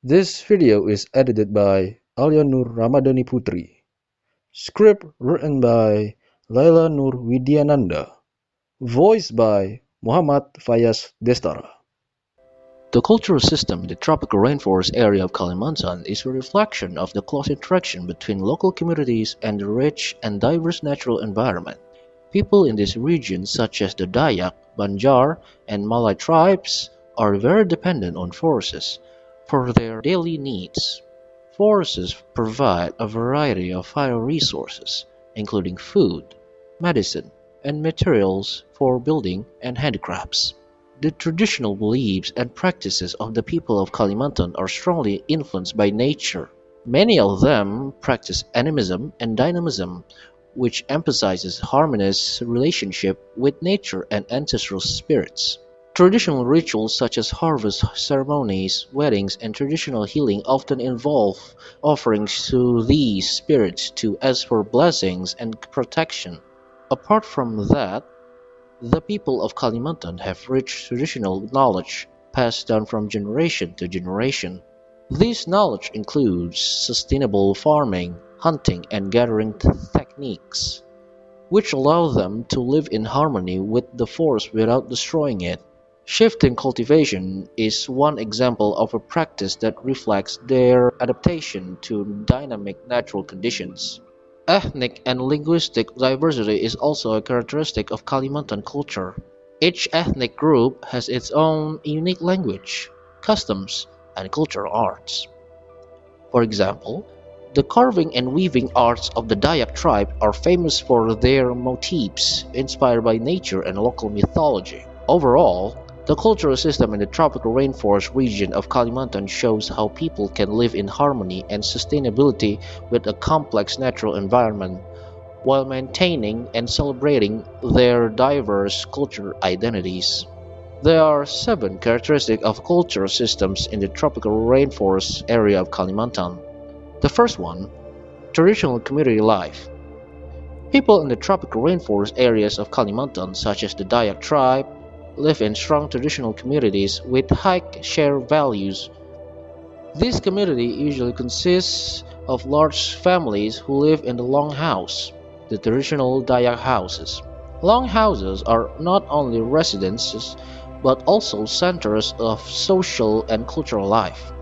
This video is edited by Alya Nur Putri. Script written by Laila Nur Widiananda. Voiced by Fayyaz Destara. The cultural system in the tropical rainforest area of Kalimantan is a reflection of the close interaction between local communities and the rich and diverse natural environment. People in this region, such as the Dayak, Banjar, and Malay tribes, are very dependent on forests for their daily needs. Forests provide a variety of vital resources, including food, medicine, and materials for building and handicrafts. The traditional beliefs and practices of the people of Kalimantan are strongly influenced by nature. Many of them practice animism and dynamism, which emphasizes harmonious relationship with nature and ancestral spirits. Traditional rituals such as harvest ceremonies, weddings, and traditional healing often involve offerings to these spirits to ask for blessings and protection. Apart from that, the people of Kalimantan have rich traditional knowledge passed down from generation to generation. This knowledge includes sustainable farming, hunting, and gathering techniques, which allow them to live in harmony with the forest without destroying it. Shifting cultivation is one example of a practice that reflects their adaptation to dynamic natural conditions. Ethnic and linguistic diversity is also a characteristic of Kalimantan culture. Each ethnic group has its own unique language, customs, and cultural arts. For example, the carving and weaving arts of the Dayak tribe are famous for their motifs inspired by nature and local mythology. Overall, the cultural system in the tropical rainforest region of Kalimantan shows how people can live in harmony and sustainability with a complex natural environment, while maintaining and celebrating their diverse cultural identities. There are 7 characteristics of cultural systems in the tropical rainforest area of Kalimantan. The first one, traditional community life. People in the tropical rainforest areas of Kalimantan, such as the Dayak tribe, live in strong traditional communities with high shared values. This community usually consists of large families who live in the longhouse, the traditional Dayak houses. Longhouses are not only residences but also centers of social and cultural life.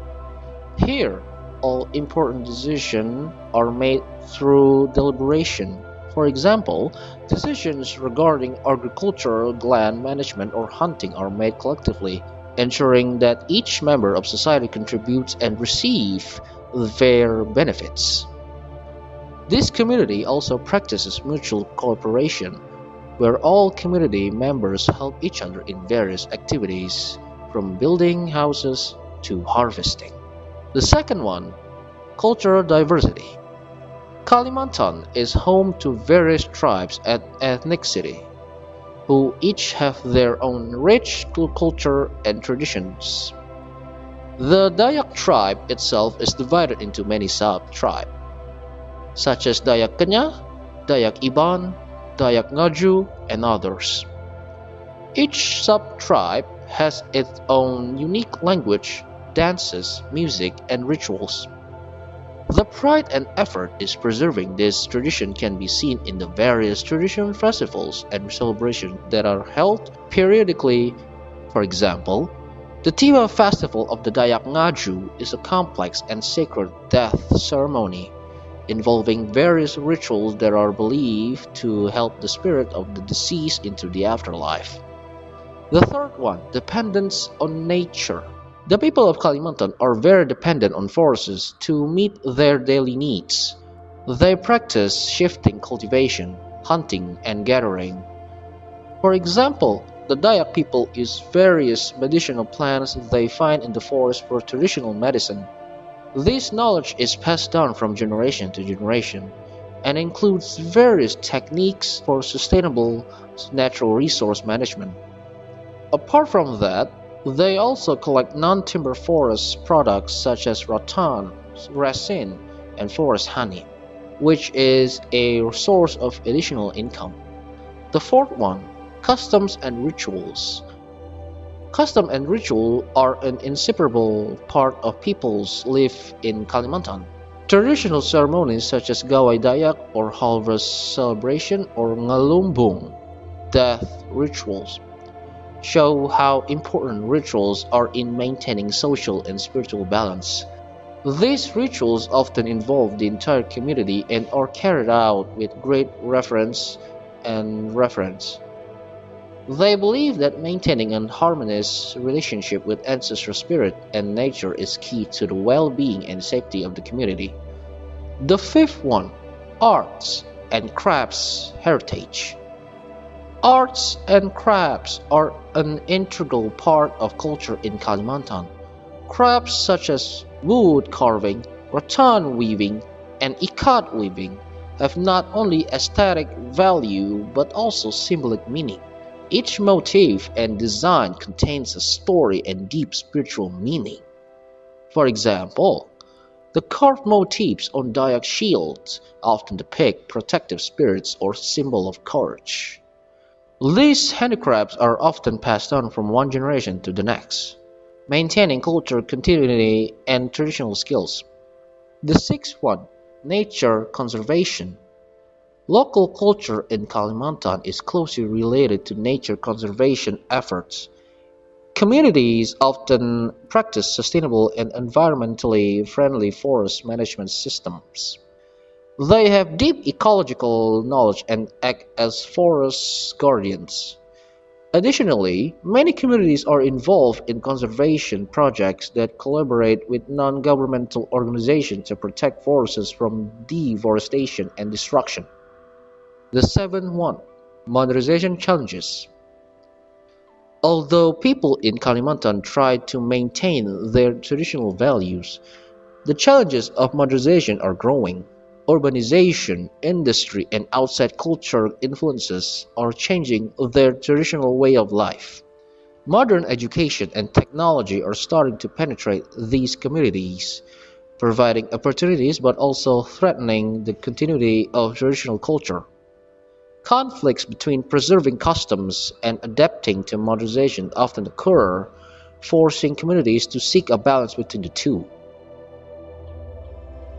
Here, all important decisions are made through deliberation. For example, decisions regarding agricultural land management or hunting are made collectively, ensuring that each member of society contributes and receives their benefits. This community also practices mutual cooperation, where all community members help each other in various activities, from building houses to harvesting. The second one, cultural diversity. Kalimantan is home to various tribes and ethnicity, who each have their own rich culture and traditions. The Dayak tribe itself is divided into many sub-tribes, such as Dayak Kenya, Dayak Iban, Dayak Ngaju, and others. Each sub-tribe has its own unique language, dances, music, and rituals. The pride and effort in preserving this tradition can be seen in the various traditional festivals and celebrations that are held periodically. For example, the Tiwa festival of the Dayak Ngaju is a complex and sacred death ceremony involving various rituals that are believed to help the spirit of the deceased into the afterlife. The third one, dependence on nature. The people of Kalimantan are very dependent on forests to meet their daily needs. They practice shifting cultivation, hunting, and gathering. For example, the Dayak people use various medicinal plants they find in the forest for traditional medicine. This knowledge is passed down from generation to generation and includes various techniques for sustainable natural resource management. Apart from that, they also collect non-timber forest products such as rattan, resin, and forest honey, which is a source of additional income. The fourth one, customs and rituals. Custom and ritual are an inseparable part of people's life in Kalimantan. Traditional ceremonies such as Gawai Dayak or harvest celebration or Ngalumbung death rituals show how important rituals are in maintaining social and spiritual balance. These rituals often involve the entire community and are carried out with great reverence. They believe that maintaining a harmonious relationship with ancestral spirit and nature is key to the well-being and safety of the community. The fifth one, arts and crafts heritage. Arts and crafts are an integral part of culture in Kalimantan. Crafts such as wood carving, rattan weaving, and ikat weaving have not only aesthetic value but also symbolic meaning. Each motif and design contains a story and deep spiritual meaning. For example, the carved motifs on Dayak shields often depict protective spirits or symbol of courage. These handicrafts are often passed on from one generation to the next, maintaining cultural continuity and traditional skills. The sixth one, nature conservation. Local culture in Kalimantan is closely related to nature conservation efforts. Communities often practice sustainable and environmentally friendly forest management systems. They have deep ecological knowledge and act as forest guardians. Additionally, many communities are involved in conservation projects that collaborate with non-governmental organizations to protect forests from deforestation and destruction. The seventh one, modernization challenges. Although people in Kalimantan try to maintain their traditional values, the challenges of modernization are growing. Urbanization, industry, and outside cultural influences are changing their traditional way of life. Modern education and technology are starting to penetrate these communities, providing opportunities but also threatening the continuity of traditional culture. Conflicts between preserving customs and adapting to modernization often occur, forcing communities to seek a balance between the two.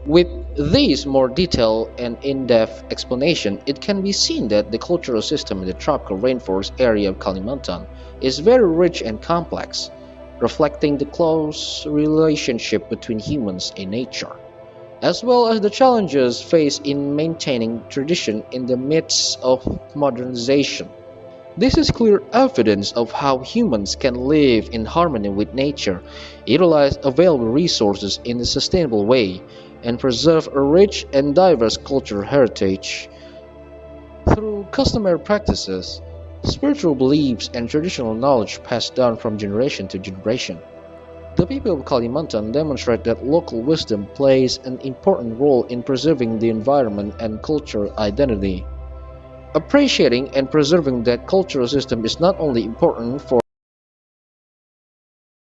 With this more detailed and in-depth explanation, it can be seen that the cultural system in the tropical rainforest area of Kalimantan is very rich and complex, reflecting the close relationship between humans and nature, as well as the challenges faced in maintaining tradition in the midst of modernization. This is clear evidence of how humans can live in harmony with nature, utilize available resources in a sustainable way, and preserve a rich and diverse cultural heritage. Through customary practices, spiritual beliefs, and traditional knowledge passed down from generation to generation, the people of Kalimantan demonstrate that local wisdom plays an important role in preserving the environment and cultural identity. Appreciating and preserving that cultural system is not only important for